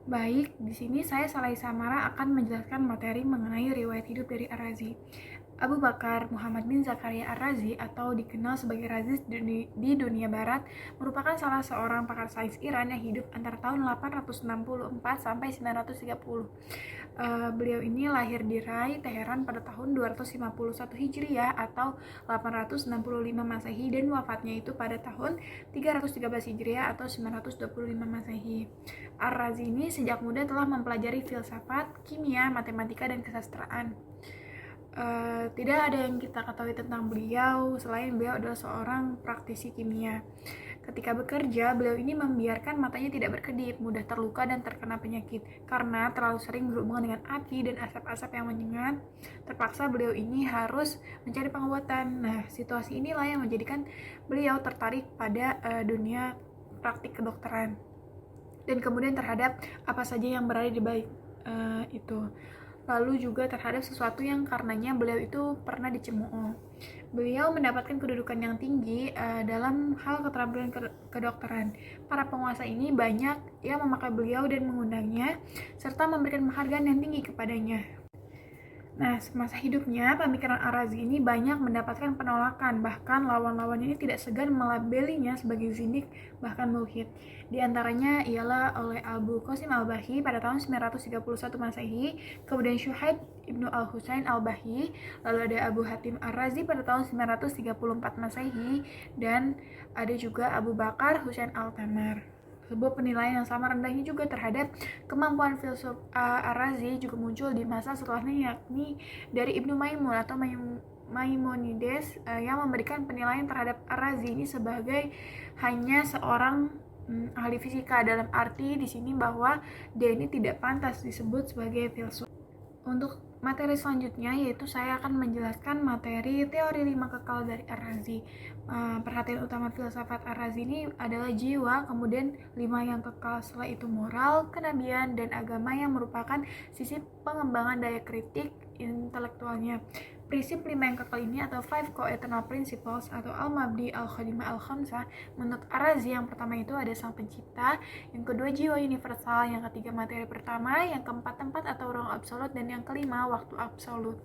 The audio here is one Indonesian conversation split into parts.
Baik, di sini saya Salai Samara akan menjelaskan materi mengenai riwayat hidup dari Ar-Razi. Abu Bakar Muhammad bin Zakaria Ar-Razi atau dikenal sebagai Razi di dunia barat merupakan salah seorang pakar sains Iran yang hidup antara tahun 864 sampai 930. Beliau ini lahir di Rai, Teheran pada tahun 251 Hijriah atau 865 Masehi dan wafatnya itu pada tahun 313 Hijriah atau 925 Masehi. Ar-Razi ini sejak muda telah mempelajari filsafat, kimia, matematika, dan kesastraan. Tidak ada yang kita ketahui tentang beliau selain beliau adalah seorang praktisi kimia. Ketika bekerja, beliau ini membiarkan matanya tidak berkedip, mudah terluka dan terkena penyakit. Karena terlalu sering berhubungan dengan api dan asap-asap yang menyengat, terpaksa beliau ini harus mencari pengobatan. Nah, situasi inilah yang menjadikan beliau tertarik pada dunia praktik kedokteran dan kemudian terhadap apa saja yang berada di balik itu. Lalu juga terhadap sesuatu yang karenanya beliau itu pernah dicemooh. Beliau mendapatkan kedudukan yang tinggi dalam hal keterampilan kedokteran. Para penguasa ini banyak yang memakai beliau dan mengundangnya, serta memberikan penghargaan yang tinggi kepadanya. Nah, semasa hidupnya, pemikiran Ar-Razi ini banyak mendapatkan penolakan, bahkan lawan-lawan ini tidak segan melabelinya sebagai zindik, bahkan mulhid. Di antaranya ialah oleh Abu Qasim al-Bahi pada tahun 931 Masehi, kemudian Syuhaib ibnu al-Husain al-Bahi, lalu ada Abu Hatim Ar-Razi pada tahun 934 Masehi, dan ada juga Abu Bakar Husain al-Tamar. Sebuah penilaian yang sama rendahnya juga terhadap kemampuan filsuf Ar-Razi juga muncul di masa setelahnya, yakni dari Ibnu Maimun atau Maimonides yang memberikan penilaian terhadap Ar-Razi ini sebagai hanya seorang ahli fisika, dalam arti di sini bahwa dia ini tidak pantas disebut sebagai filsuf. Untuk materi selanjutnya yaitu saya akan menjelaskan materi teori 5 kekal dari Ar-Razi. Perhatian utama filsafat Ar-Razi ini adalah jiwa, kemudian 5 yang kekal, setelah itu moral, kenabian, dan agama yang merupakan sisi pengembangan daya kritik intelektualnya. Prinsip 5 yang kekal ini atau 5 co-eternal principles atau al-mabdi, al-khadimah, al-khamsah, menurut Ar-Razi yang pertama itu ada sang pencipta, yang kedua jiwa universal, yang ketiga materi pertama, yang keempat tempat atau ruang absolut, dan yang kelima waktu absolut.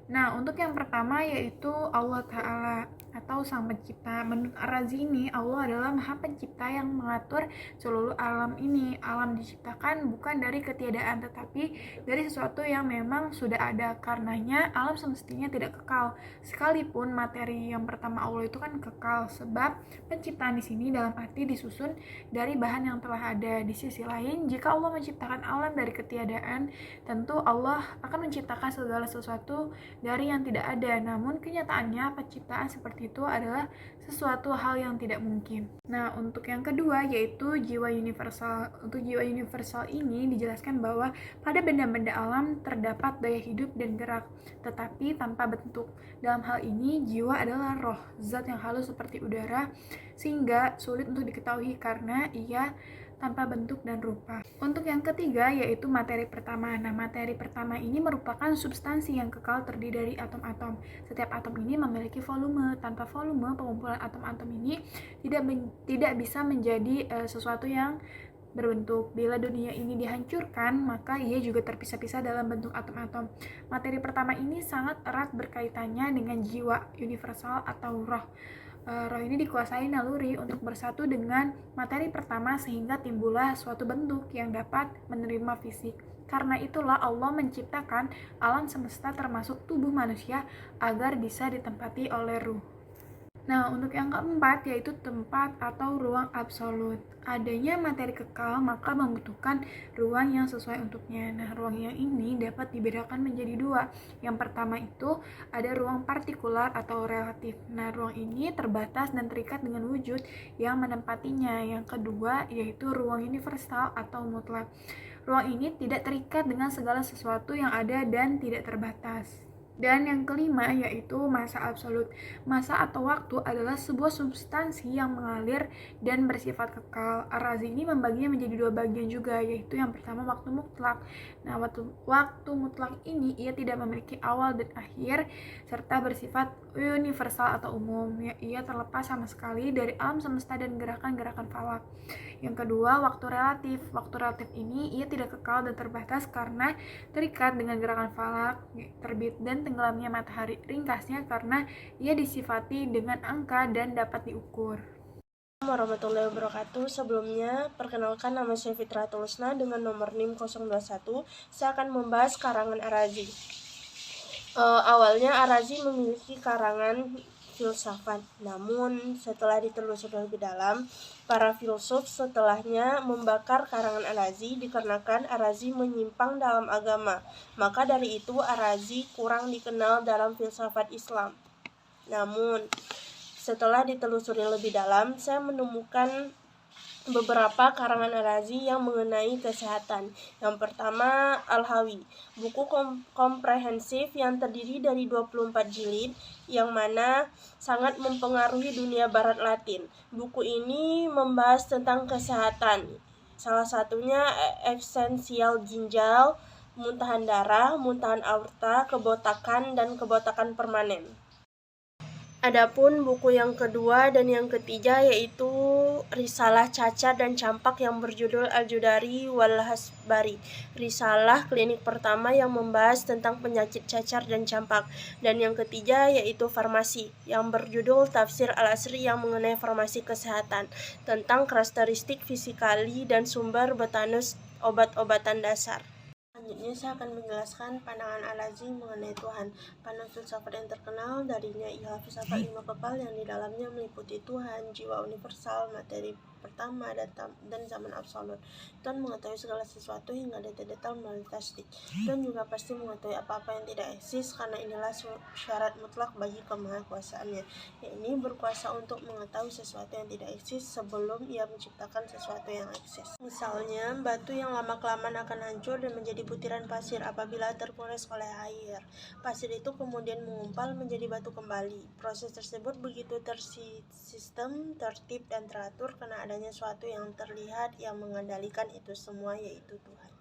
Nah, untuk yang pertama yaitu Allah Ta'ala atau Sang Pencipta. Menurut Ar-Razi ini, Allah adalah Maha Pencipta yang mengatur seluruh alam ini. Alam diciptakan bukan dari ketiadaan, tetapi dari sesuatu yang memang sudah ada. Karenanya, alam semestinya tidak kekal. Sekalipun materi yang pertama Allah itu kan kekal, sebab penciptaan di sini dalam arti disusun dari bahan yang telah ada. Di sisi lain, jika Allah menciptakan alam dari ketiadaan, tentu Allah akan menciptakan segala sesuatu dari yang tidak ada. Namun kenyataannya penciptaan seperti itu adalah sesuatu hal yang tidak mungkin. Nah, untuk yang kedua yaitu jiwa universal. Untuk jiwa universal ini dijelaskan bahwa pada benda-benda alam terdapat daya hidup dan gerak, tetapi tanpa bentuk. Dalam hal ini jiwa adalah roh, zat yang halus seperti udara, sehingga sulit untuk diketahui karena ia tanpa bentuk dan rupa. Untuk yang ketiga yaitu materi pertama. Nah, materi pertama ini merupakan substansi yang kekal terdiri dari atom-atom. Setiap atom ini memiliki volume. Tanpa volume, pengumpulan atom-atom ini tidak bisa menjadi sesuatu yang berbentuk. Bila dunia ini dihancurkan, maka ia juga terpisah-pisah dalam bentuk atom-atom. Materi pertama ini sangat erat berkaitannya dengan jiwa universal atau roh. Roh ini dikuasai naluri untuk bersatu dengan materi pertama sehingga timbullah suatu bentuk yang dapat menerima fisik. Karena itulah Allah menciptakan alam semesta termasuk tubuh manusia agar bisa ditempati oleh ruh. Nah, untuk yang keempat yaitu tempat atau ruang absolut. Adanya materi kekal maka membutuhkan ruang yang sesuai untuknya. Nah, ruang yang ini dapat dibedakan menjadi dua. Yang pertama itu ada ruang partikular atau relatif. Nah, ruang ini terbatas dan terikat dengan wujud yang menempatinya. Yang kedua yaitu ruang universal atau mutlak. Ruang ini tidak terikat dengan segala sesuatu yang ada dan tidak terbatas. Dan yang kelima yaitu masa absolut. Masa atau waktu adalah sebuah substansi yang mengalir dan bersifat kekal. Ar-Razi ini membaginya menjadi dua bagian juga, yaitu yang pertama waktu mutlak. Nah, waktu mutlak ini ia tidak memiliki awal dan akhir serta bersifat universal atau umum. Ia terlepas sama sekali dari alam semesta dan gerakan-gerakan falak. Yang kedua, waktu relatif. Waktu relatif ini ia tidak kekal dan terbatas karena terikat dengan gerakan falak, terbit dan tenggelamnya matahari. Ringkasnya karena ia disifati dengan angka dan dapat diukur. Warahmatullahi wabarakatuh. Sebelumnya, perkenalkan nama saya Fitratul Husna dengan nomor NIM 021. Saya akan membahas karangan Ar-Razi. Awalnya Ar-Razi memiliki karangan filsafat, namun setelah ditelusuri lebih dalam, para filsuf setelahnya membakar karangan Ar-Razi dikarenakan Ar-Razi menyimpang dalam agama. Maka dari itu Ar-Razi kurang dikenal dalam filsafat Islam. Namun setelah ditelusuri lebih dalam, saya menemukan beberapa karangan Ar-Razi yang mengenai kesehatan. Yang pertama, Al-Hawi, buku komprehensif yang terdiri dari 24 jilid yang mana sangat mempengaruhi dunia barat Latin. Buku ini membahas tentang kesehatan. Salah satunya esensial ginjal, muntahan darah, muntahan aorta, kebotakan, dan kebotakan permanen. Adapun buku yang kedua dan yang ketiga yaitu Risalah Cacar dan Campak yang berjudul Al-Judari wal Hasbari. Risalah klinik pertama yang membahas tentang penyakit cacar dan campak. Dan yang ketiga yaitu Farmasi yang berjudul Tafsir Al-Asri yang mengenai farmasi kesehatan, tentang karakteristik fisikali dan sumber botanus obat-obatan dasar. Selanjutnya saya akan menjelaskan pandangan Al-Razi mengenai Tuhan. Pandangan filsafat yang terkenal darinya ialah filsafat lima kepal yang di dalamnya meliputi Tuhan, jiwa universal, materi pertama, dan zaman absolut. Tuhan mengetahui segala sesuatu hingga detail-detail melalui tasdik. Tuhan juga pasti mengetahui apa-apa yang tidak eksis karena inilah syarat mutlak bagi kemahakuasaannya, yaitu berkuasa untuk mengetahui sesuatu yang tidak eksis sebelum ia menciptakan sesuatu yang eksis. Misalnya, batu yang lama-kelamaan akan hancur dan menjadi butiran pasir apabila terkuras oleh air. Pasir itu kemudian mengumpal menjadi batu kembali. Proses tersebut begitu tersistem, tertib, dan teratur karena adanya suatu yang terlihat yang mengendalikan itu semua, yaitu Tuhan.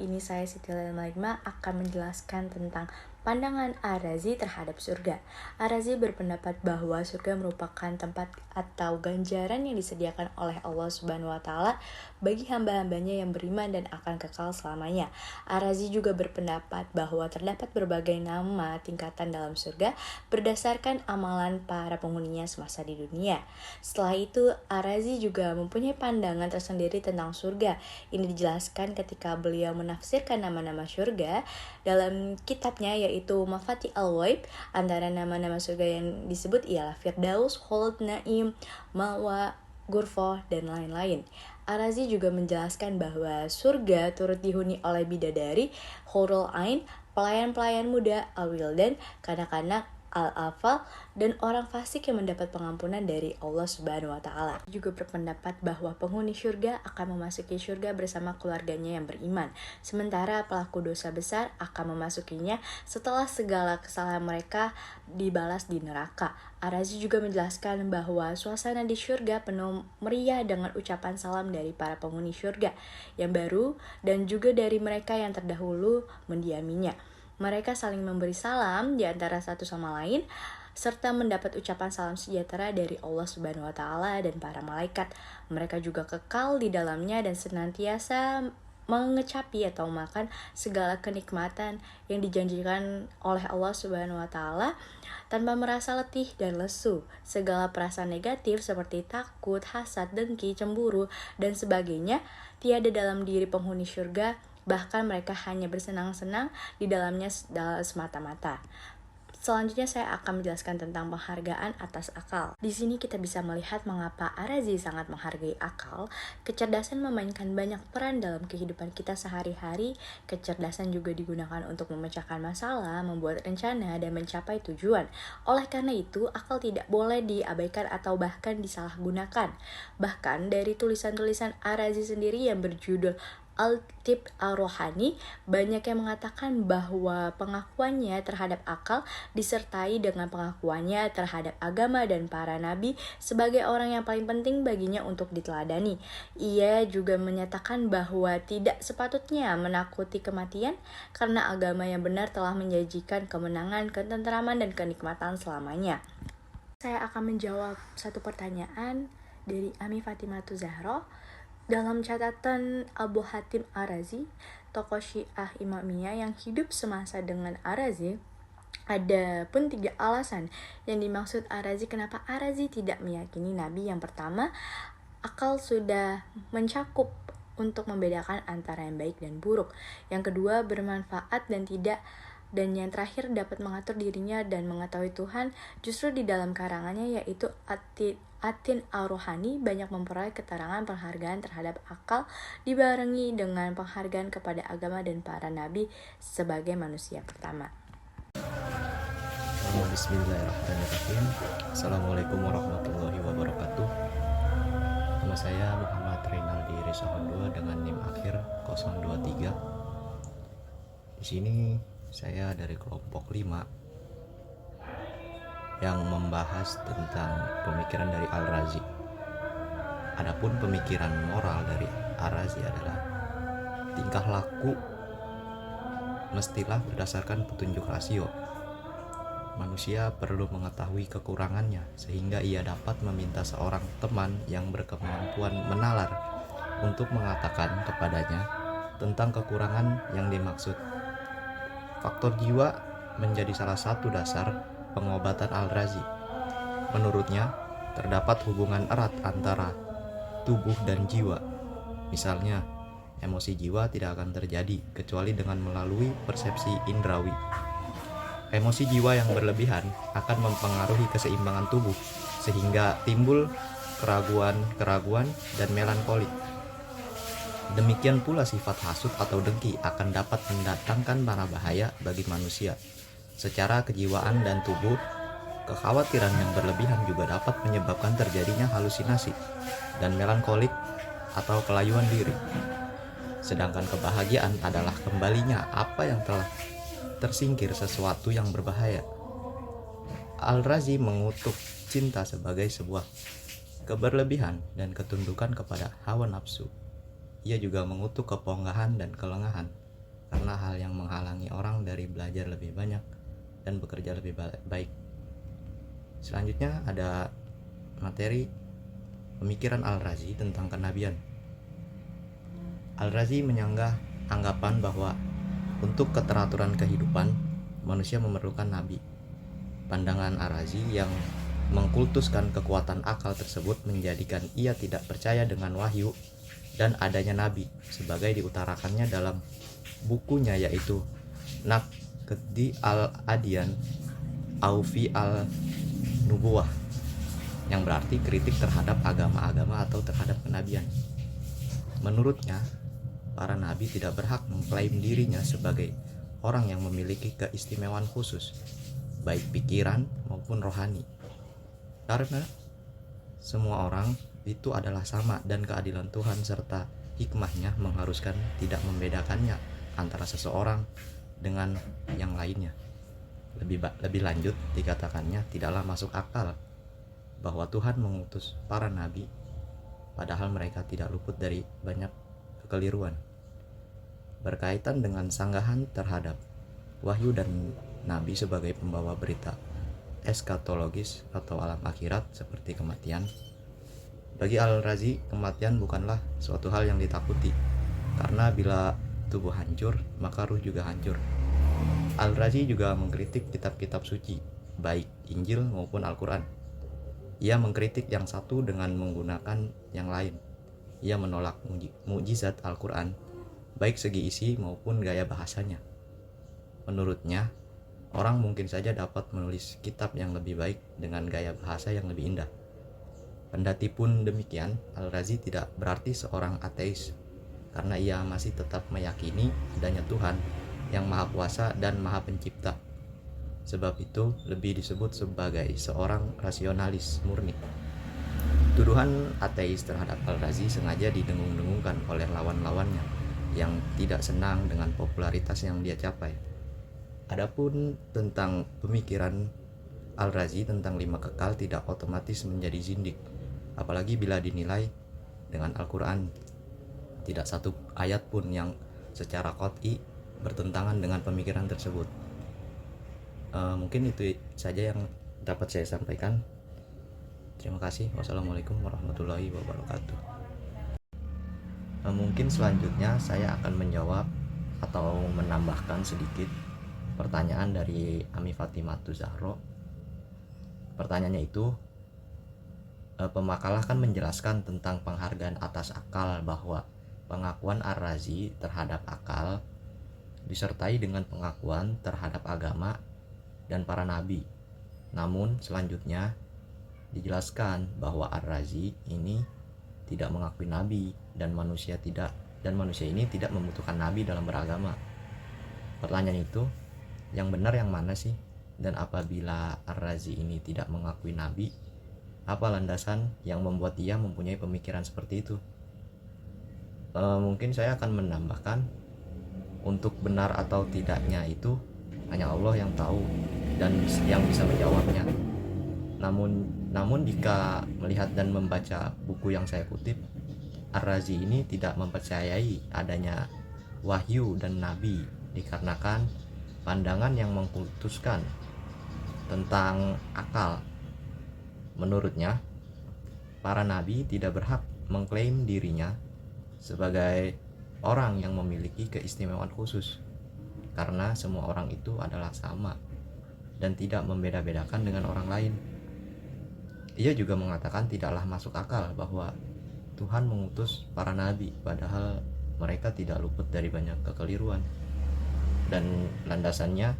Ini saya Siti Lailma akan menjelaskan tentang pandangan Ar-Razi terhadap surga. Ar-Razi berpendapat bahwa surga merupakan tempat atau ganjaran yang disediakan oleh Allah Subhanahu wa Ta'ala bagi hamba-hambanya yang beriman dan akan kekal selamanya. Ar-Razi juga berpendapat bahwa terdapat berbagai nama tingkatan dalam surga berdasarkan amalan para penghuninya semasa di dunia. Setelah itu, Ar-Razi juga mempunyai pandangan tersendiri tentang surga. Ini dijelaskan ketika beliau menafsirkan nama-nama surga dalam kitabnya yaitu Mafati Al-Waib. Antara nama-nama surga yang disebut ialah Firdaus, Khuld, Naim, Mawa, Ghurfah, dan lain-lain. Ar-Razi juga menjelaskan bahwa surga turut dihuni oleh bidadari, Hurul Ain, pelayan-pelayan muda, Al-Wildan, kanak-kanak, Al-Afal, dan orang fasik yang mendapat pengampunan dari Allah Subhanahu wa Ta'ala. Juga berpendapat bahwa penghuni syurga akan memasuki syurga bersama keluarganya yang beriman, sementara pelaku dosa besar akan memasukinya setelah segala kesalahan mereka dibalas di neraka. Ar-Razi juga menjelaskan bahwa suasana di syurga penuh meriah dengan ucapan salam dari para penghuni syurga yang baru dan juga dari mereka yang terdahulu mendiaminya. Mereka saling memberi salam di antara satu sama lain, serta mendapat ucapan salam sejahtera dari Allah Subhanahu wa Ta'ala dan para malaikat. Mereka juga kekal di dalamnya dan senantiasa mengecapi atau makan segala kenikmatan yang dijanjikan oleh Allah Subhanahu wa Ta'ala tanpa merasa letih dan lesu. Segala perasaan negatif seperti takut, hasad, dengki, cemburu, dan sebagainya tiada dalam diri penghuni syurga. Bahkan mereka hanya bersenang-senang di dalamnya semata-mata. Selanjutnya saya akan menjelaskan tentang penghargaan atas akal. Di sini kita bisa melihat mengapa Ar-Razi sangat menghargai akal. Kecerdasan memainkan banyak peran dalam kehidupan kita sehari-hari. Kecerdasan juga digunakan untuk memecahkan masalah, membuat rencana, dan mencapai tujuan. Oleh karena itu, akal tidak boleh diabaikan atau bahkan disalahgunakan. Bahkan dari tulisan-tulisan Ar-Razi sendiri yang berjudul Al-Tib Ar-Rohani, banyak yang mengatakan bahwa pengakuannya terhadap akal disertai dengan pengakuannya terhadap agama dan para nabi sebagai orang yang paling penting baginya untuk diteladani. Ia juga menyatakan bahwa tidak sepatutnya menakuti kematian karena agama yang benar telah menjanjikan kemenangan, ketenteraman, dan kenikmatan selamanya. Saya akan menjawab satu pertanyaan dari Ami Fatimatu Zahra. Dalam catatan Abu Hatim Ar-Razi, tokoh Syiah Imamiyah yang hidup semasa dengan Ar-Razi, ada pun 3 alasan yang dimaksud Ar-Razi kenapa Ar-Razi tidak meyakini Nabi. Yang pertama, akal sudah mencakup untuk membedakan antara yang baik dan buruk. Yang kedua, bermanfaat dan tidak. Dan yang terakhir, dapat mengatur dirinya dan mengetahui Tuhan. Justru di dalam karangannya yaitu Atin Ar-Rohani banyak memperoleh keterangan penghargaan terhadap akal dibarengi dengan penghargaan kepada agama dan para nabi sebagai manusia pertama. Bismillahirrahmanirrahim. Assalamualaikum warahmatullahi wabarakatuh. Nama saya Muhammad Rinaldi Rizahon 2 dengan NIM akhir 023. Di sini saya dari kelompok 5 yang membahas tentang pemikiran dari Al-Razi. Adapun pemikiran moral dari Al-Razi adalah tingkah laku mestilah berdasarkan petunjuk rasio. Manusia perlu mengetahui kekurangannya sehingga ia dapat meminta seorang teman yang berkemampuan menalar untuk mengatakan kepadanya tentang kekurangan yang dimaksud. Faktor jiwa menjadi salah satu dasar pengobatan Al-Razi. Menurutnya, terdapat hubungan erat antara tubuh dan jiwa. Misalnya, emosi jiwa tidak akan terjadi kecuali dengan melalui persepsi indrawi. Emosi jiwa yang berlebihan akan mempengaruhi keseimbangan tubuh, sehingga timbul keraguan dan melankolik. Demikian pula sifat hasut atau dengki akan dapat mendatangkan marah bahaya bagi manusia. Secara kejiwaan dan tubuh, kekhawatiran yang berlebihan juga dapat menyebabkan terjadinya halusinasi dan melankolik atau kelayuan diri. Sedangkan kebahagiaan adalah kembalinya apa yang telah tersingkir sesuatu yang berbahaya. Al-Razi mengutuk cinta sebagai sebuah keberlebihan dan ketundukan kepada hawa nafsu. Ia juga mengutuk keponggahan dan kelengahan karena hal yang menghalangi orang dari belajar lebih banyak dan bekerja lebih baik. Selanjutnya ada materi pemikiran Al-Razi tentang kenabian. Al-Razi menyanggah anggapan bahwa untuk keteraturan kehidupan manusia memerlukan nabi. Pandangan Al-Razi yang mengkultuskan kekuatan akal tersebut menjadikan ia tidak percaya dengan wahyu dan adanya nabi, sebagai diutarakannya dalam bukunya yaitu Naqdi al-Adyan Aufi al-Nubuwah, yang berarti kritik terhadap agama-agama atau terhadap kenabian. Menurutnya, para nabi tidak berhak mengklaim dirinya sebagai orang yang memiliki keistimewaan khusus, baik pikiran maupun rohani, karena semua orang itu adalah sama dan keadilan Tuhan serta hikmahnya mengharuskan tidak membedakannya antara seseorang dengan yang lainnya. Lebih lanjut dikatakannya tidaklah masuk akal bahwa Tuhan mengutus para nabi padahal mereka tidak luput dari banyak kekeliruan. Berkaitan dengan sanggahan terhadap wahyu dan nabi sebagai pembawa berita eskatologis atau alam akhirat seperti kematian, bagi Al-Razi kematian bukanlah suatu hal yang ditakuti, karena bila tubuh hancur maka ruh juga hancur. Al-Razi juga mengkritik kitab-kitab suci, baik Injil maupun Al-Quran. Ia mengkritik yang satu dengan menggunakan yang lain. Ia menolak mukjizat Al-Quran, baik segi isi maupun gaya bahasanya. Menurutnya, orang mungkin saja dapat menulis kitab yang lebih baik dengan gaya bahasa yang lebih indah. Kendati pun demikian, Al-Razi tidak berarti seorang ateis, karena ia masih tetap meyakini adanya Tuhan yang Maha Kuasa dan Maha Pencipta. Sebab itu lebih disebut sebagai seorang rasionalis murni. Tuduhan ateis terhadap Al-Razi sengaja didengung-dengungkan oleh lawan-lawannya yang tidak senang dengan popularitas yang dia capai. Adapun tentang pemikiran Al-Razi tentang 5 kekal tidak otomatis menjadi zindik, apalagi bila dinilai dengan Al-Quran. Tidak satu ayat pun yang secara qot'i bertentangan dengan pemikiran tersebut. Mungkin itu saja yang dapat saya sampaikan. Terima kasih. Wassalamualaikum warahmatullahi wabarakatuh. Mungkin selanjutnya saya akan menjawab atau menambahkan sedikit pertanyaan dari Ami Fatimatu Zahro. Pertanyaannya itu, pemakalah kan menjelaskan tentang penghargaan atas akal, bahwa pengakuan Ar-Razi terhadap akal disertai dengan pengakuan terhadap agama dan para nabi. Namun selanjutnya dijelaskan bahwa Ar-Razi ini tidak mengakui nabi dan manusia ini tidak membutuhkan nabi dalam beragama. Pertanyaan itu, yang benar yang mana sih? Dan apabila Ar-Razi ini tidak mengakui nabi, apa landasan yang membuat dia mempunyai pemikiran seperti itu? Mungkin saya akan menambahkan, untuk benar atau tidaknya itu hanya Allah yang tahu dan yang bisa menjawabnya. Namun jika melihat dan membaca buku yang saya kutip, Ar-Razi ini tidak mempercayai adanya wahyu dan nabi, dikarenakan pandangan yang mengkultuskan tentang akal. Menurutnya, para nabi tidak berhak mengklaim dirinya sebagai orang yang memiliki keistimewaan khusus, karena semua orang itu adalah sama dan tidak membeda-bedakan dengan orang lain. Ia juga mengatakan tidaklah masuk akal bahwa Tuhan mengutus para nabi, padahal mereka tidak luput dari banyak kekeliruan. Dan landasannya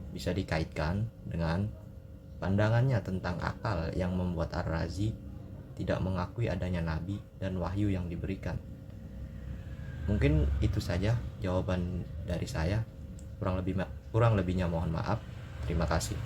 bisa dikaitkan dengan pandangannya tentang akal yang membuat Ar-Razi tidak mengakui adanya nabi dan wahyu yang diberikan. Mungkin itu saja jawaban dari saya. Kurang lebihnya mohon maaf. Terima kasih.